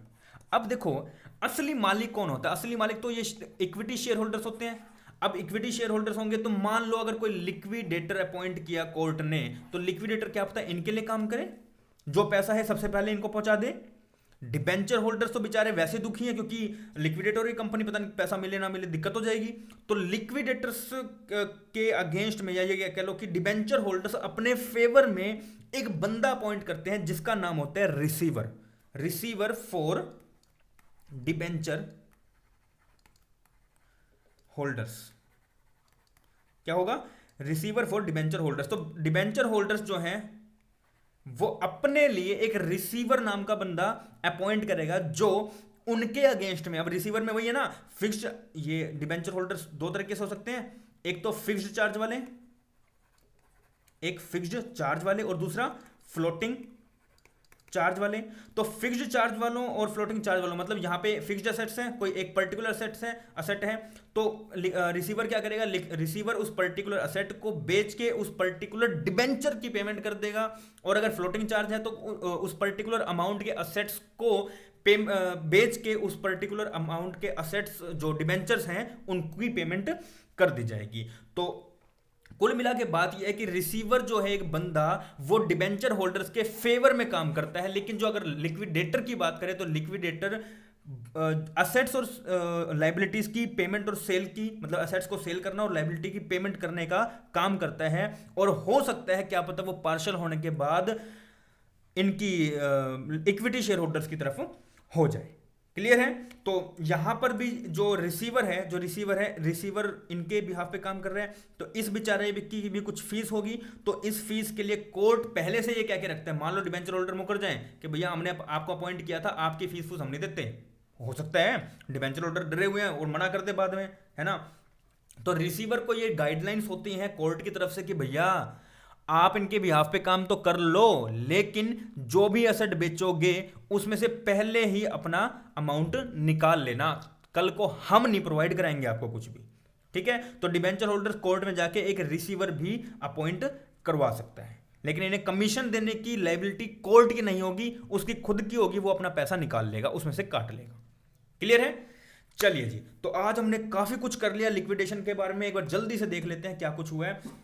अब देखो असली मालिक कौन होता है? असली मालिक तो ये इक्विटी शेयर होल्डर्स होते हैं। अब इक्विटी शेयर होल्डर्स होंगे तो मान लो अगर कोई लिक्विडेटर अपॉइंट किया कोर्ट ने, तो लिक्विडेटर क्या पता इनके लिए काम करे, जो पैसा है सबसे पहले इनको पहुंचा दे। डिबेंचर होल्डर्स तो बेचारे वैसे दुखी हैं, क्योंकि लिक्विडेटर की कंपनी पता नहीं पैसा मिले ना मिले दिक्कत हो जाएगी। तो लिक्विडेटर्स के अगेंस्ट में, या ये कह लो कि डिबेंचर होल्डर्स अपने फेवर में एक बंदा अपॉइंट करते हैं जिसका नाम होता है receiver. Receiver for debenture holders. क्या होगा? Receiver for debenture holders. तो डिबेंचर होल्डर्स जो हैं वो अपने लिए एक रिसीवर नाम का बंदा अपॉइंट करेगा, जो उनके अगेंस्ट में, अब रिसीवर में वही है ना फिक्स्ड, ये डिबेंचर होल्डर्स दो तरीके से हो सकते हैं, एक तो फिक्स्ड चार्ज वाले, एक फिक्स्ड चार्ज वाले और दूसरा फ्लोटिंग चार्ज वाले। तो फिक्स्ड चार्ज वालों और फ्लोटिंग चार्ज वालों, मतलब यहां पे फिक्स्ड असेट्स हैं, कोई एक पर्टिकुलर असेट है, तो रिसीवर क्या करेगा? रिसीवर उस पर्टिकुलर असेट को बेच के उस पर्टिकुलर डिबेंचर की पेमेंट कर देगा, और अगर फ्लोटिंग चार्ज है तो उस पर्टिकुलर अमाउंट के असेट्स को बेच के उस पर्टिकुलर अमाउंट के असेट्स जो डिबेंचर्स हैं उनकी पेमेंट कर दी जाएगी। तो कुल मिला के बात यह है कि रिसीवर जो है एक बंदा वो डिबेंचर होल्डर्स के फेवर में काम करता है, लेकिन जो अगर लिक्विडेटर की बात करें तो लिक्विडेटर असेट्स और लाइबिलिटीज की पेमेंट और सेल की, मतलब असेट्स को सेल करना और लाइबिलिटी की पेमेंट करने का काम करता है। और हो सकता है क्या पता वो पार्शल होने के बाद इनकी इक्विटी शेयर होल्डर्स की तरफ हो जाए। क्लियर है? तो यहां पर भी जो रिसीवर है रिसीवर इनके बिहाफ पे काम कर रहे हैं, तो इस बेचारे की भी कुछ फीस होगी। तो इस फीस के लिए कोर्ट पहले से ये क्या क्या रखता है, मान लो डिबेंचर होल्डर मुकर जाए कि भैया हमने आपको अपॉइंट किया था, आपकी फीस फूस हम नहीं देते, हो सकता है डिबेंचर होल्डर डरे हुए हैं और मना कर दे बाद में, है ना। तो रिसीवर को ये गाइडलाइंस होती हैं कोर्ट की तरफ से कि भैया आप इनके बिहाफ पे काम तो कर लो, लेकिन जो भी एसेट बेचोगे उसमें से पहले ही अपना अमाउंट निकाल लेना, कल को हम नहीं प्रोवाइड कराएंगे आपको कुछ भी। ठीक है? तो डिबेंचर होल्डर कोर्ट में जाके एक रिसीवर भी अपॉइंट करवा सकता है, लेकिन इन्हें कमीशन देने की लायबिलिटी कोर्ट की नहीं होगी, उसकी खुद की होगी, वो अपना पैसा निकाल लेगा, उसमें से काट लेगा। क्लियर है? चलिए जी, तो आज हमने काफी कुछ कर लिया लिक्विडेशन के बारे में। एक बार जल्दी से देख लेते हैं क्या कुछ हुआ है।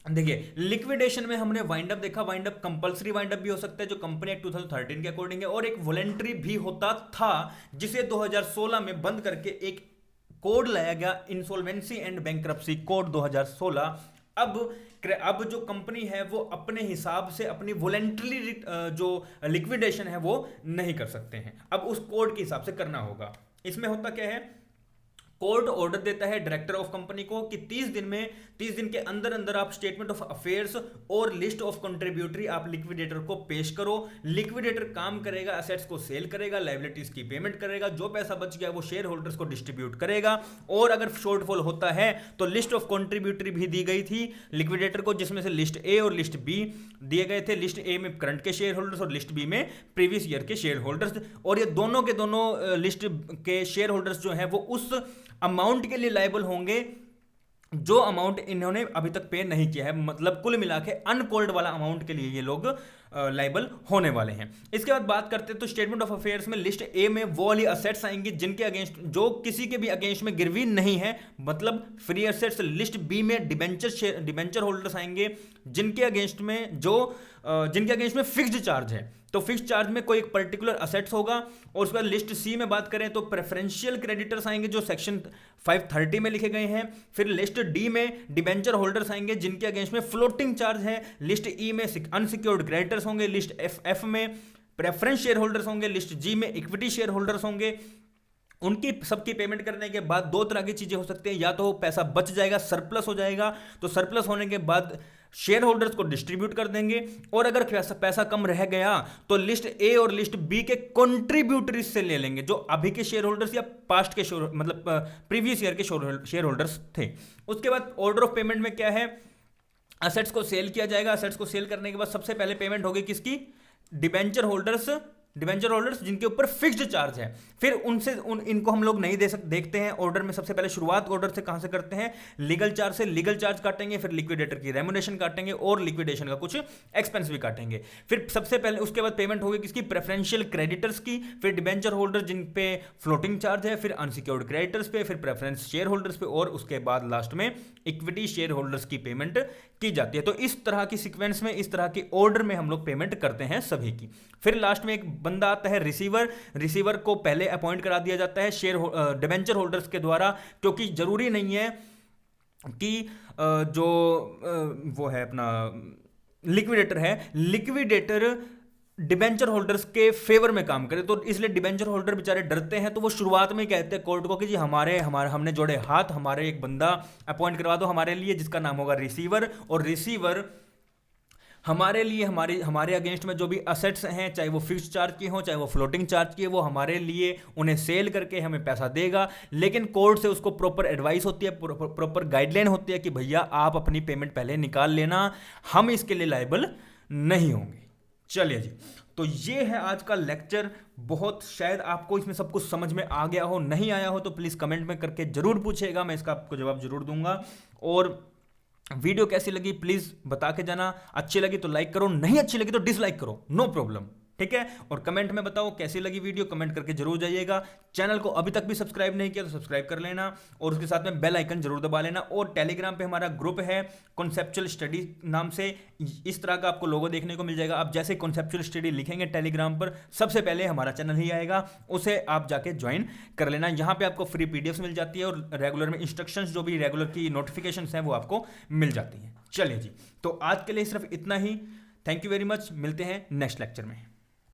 देखिए, लिक्विडेशन में हमने वाइंड अप देखा। Wind up compulsory wind up भी हो सकता है जो कंपनी एक्ट 2013 के अकॉर्डिंग है, और एक वॉलेंट्री भी होता था जिसे 2016 में बंद करके एक कोड लाया गया, इंसॉल्वेंसी एंड बैंक्रप्सी कोड 2016। अब जो कंपनी है वो अपने हिसाब से अपनी वॉलेंट्री जो लिक्विडेशन है वो नहीं कर सकते हैं, अब उस कोड के हिसाब से करना होगा। इसमें होता क्या है, कोर्ट ऑर्डर देता है डायरेक्टर ऑफ कंपनी को कि 30 दिन के अंदर अंदर आप स्टेटमेंट ऑफ अफेयर्स और लिस्ट ऑफ कंट्रीब्यूटरी आप लिक्विडेटर को पेश करो। लिक्विडेटर काम करेगा, असेट्स को सेल करेगा, लायबिलिटीज की पेमेंट करेगा, जो पैसा बच गया वो शेयर होल्डर्स को डिस्ट्रीब्यूट करेगा, और अगर शॉर्टफॉल होता है तो लिस्ट ऑफ कंट्रीब्यूटरी भी दी गई थी लिक्विडेटर को, जिसमें से लिस्ट ए और लिस्ट बी दिए गए थे। लिस्ट ए में करंट के शेयर होल्डर्स और लिस्ट बी में प्रीवियस ईयर के शेयर होल्डर्स, और ये दोनों के दोनों लिस्ट के शेयर होल्डर्स जो है वो उस अमाउंट के लिए लायबल होंगे जो अमाउंट इन्होंने अभी तक पे नहीं किया है, मतलब कुल मिला के अनकॉल्ड वाला अमाउंट के लिए ये लोग लायबल होने वाले हैं। इसके बाद बात करते हैं तो स्टेटमेंट ऑफ अफेयर्स में लिस्ट ए में वो वाली असेट्स आएंगी जिनके अगेंस्ट, जो किसी के भी अगेंस्ट में गिरवी नहीं है, मतलब फ्री असेट्स। लिस्ट बी में डिबेंचर होल्डर्स आएंगे जिनके अगेंस्ट में फिक्स्ड चार्ज है, तो फिक्स चार्ज में कोई एक पर्टिकुलर असेट्स होगा। और उसके बाद लिस्ट सी में बात करें तो प्रेफरेंशियल क्रेडिटर्स आएंगे जो सेक्शन 530 में लिखे गए हैं। फिर लिस्ट डी में डिबेंचर होल्डर्स आएंगे जिनके अगेंस्ट में फ्लोटिंग चार्ज है। लिस्ट ई में अनसिक्योर्ड क्रेडिटर्स होंगे। लिस्ट एफ में प्रेफरेंस शेयर होल्डर्स होंगे। लिस्ट जी में इक्विटी शेयर होल्डर्स होंगे। उनकी सबकी पेमेंट करने के बाद दो तरह की चीजें हो सकती हैं, या तो पैसा बच जाएगा, सरप्लस हो जाएगा, तो सरप्लस होने के बाद शेयर होल्डर्स को डिस्ट्रीब्यूट कर देंगे, और अगर पैसा कम रह गया तो लिस्ट ए और लिस्ट बी के कंट्रीब्यूटरीज से ले लेंगे, जो अभी के शेयर होल्डर्स या पास्ट के मतलब प्रीवियस ईयर के शेयर होल्डर्स थे। उसके बाद ऑर्डर ऑफ पेमेंट में क्या है, असेट्स को सेल किया जाएगा। असेट्स को सेल करने के बाद सबसे पहले पेमेंट होगी किसकी, डिबेंचर होल्डर्स जिनके ऊपर फिक्स्ड चार्ज है। फिर इनको हम लोग नहीं देखते हैं ऑर्डर में। सबसे पहले शुरुआत ऑर्डर से कहां से करते हैं, लीगल चार्ज से। लीगल चार्ज काटेंगे, फिर लिक्विडेटर की रेम्युनरेशन काटेंगे, और लिक्विडेशन का कुछ एक्सपेंस भी काटेंगे। फिर सबसे पहले उसके बाद पेमेंट होगी किसकी, प्रेफरेंशियल क्रेडिटर्स की, फिर डिबेंचर होल्डर जिन पे फ्लोटिंग चार्ज है, फिर अनसिक्योर्ड क्रेडिटर्स पे, फिर प्रेफरेंस शेयर होल्डर्स पे, और उसके बाद लास्ट में इक्विटी शेयर होल्डर्स की पेमेंट की जाती है। तो इस तरह की सीक्वेंस में, इस तरह के ऑर्डर में हम लोग पेमेंट करते हैं सभी की। फिर लास्ट में एक बंदा आता है रिसीवर को पहले अपॉइंट करा दिया जाता है डिबेंचर होल्डर्स के द्वारा, क्योंकि जरूरी नहीं है कि जो वो है अपना लिक्विडेटर डिबेंचर होल्डर्स के फेवर में काम करे, तो इसलिए डिबेंचर होल्डर बेचारे डरते हैं। तो वो शुरुआत में कहते हैं कोर्ट को कि जी हमने जोड़े हाथ, हमारे एक बंदा अपॉइंट करवा दो हमारे लिए जिसका नाम होगा रिसीवर, और रिसीवर हमारे लिए हमारे अगेंस्ट में जो भी असेट्स हैं, चाहे वो फिक्स्ड चार्ज की हो, चाहे वो फ्लोटिंग चार्ज की, वो हमारे लिए उन्हें सेल करके हमें पैसा देगा। लेकिन कोर्ट से उसको प्रॉपर एडवाइस होती है, प्रॉपर गाइडलाइन होती है कि भैया आप अपनी पेमेंट पहले निकाल लेना, हम इसके लिए लायबल नहीं होंगे। चलिए जी, तो ये है आज का लेक्चर। बहुत शायद आपको इसमें सब कुछ समझ में आ गया हो, नहीं आया हो तो प्लीज़ कमेंट में करके जरूर पूछेगा, मैं इसका आपको जवाब जरूर दूंगा। और वीडियो कैसी लगी प्लीज़ बता के जाना। अच्छी लगी तो लाइक करो, नहीं अच्छी लगी तो डिसलाइक करो, नो प्रॉब्लम। ठीक है। और कमेंट में बताओ कैसी लगी वीडियो, कमेंट करके जरूर जाइएगा। चैनल को अभी तक भी सब्सक्राइब नहीं किया तो सब्सक्राइब कर लेना और उसके साथ में बेल आइकन जरूर दबा लेना। और टेलीग्राम पे हमारा ग्रुप है कॉन्सेप्चुअल स्टडी नाम से, इस तरह का आपको लोगो देखने को मिल जाएगा। आप जैसे कॉन्सेप्चुअल स्टडी लिखेंगे टेलीग्राम पर, सबसे पहले हमारा चैनल ही आएगा, उसे आप जाके ज्वाइन कर लेना। यहाँ पे आपको फ्री पीडीएफ मिल जाती है और रेगुलर में इंस्ट्रक्शंस जो भी रेगुलर की नोटिफिकेशंस हैं वो आपको मिल जाती हैं। चलिए जी, तो आज के लिए सिर्फ इतना ही। थैंक यू वेरी मच, मिलते हैं नेक्स्ट लेक्चर में।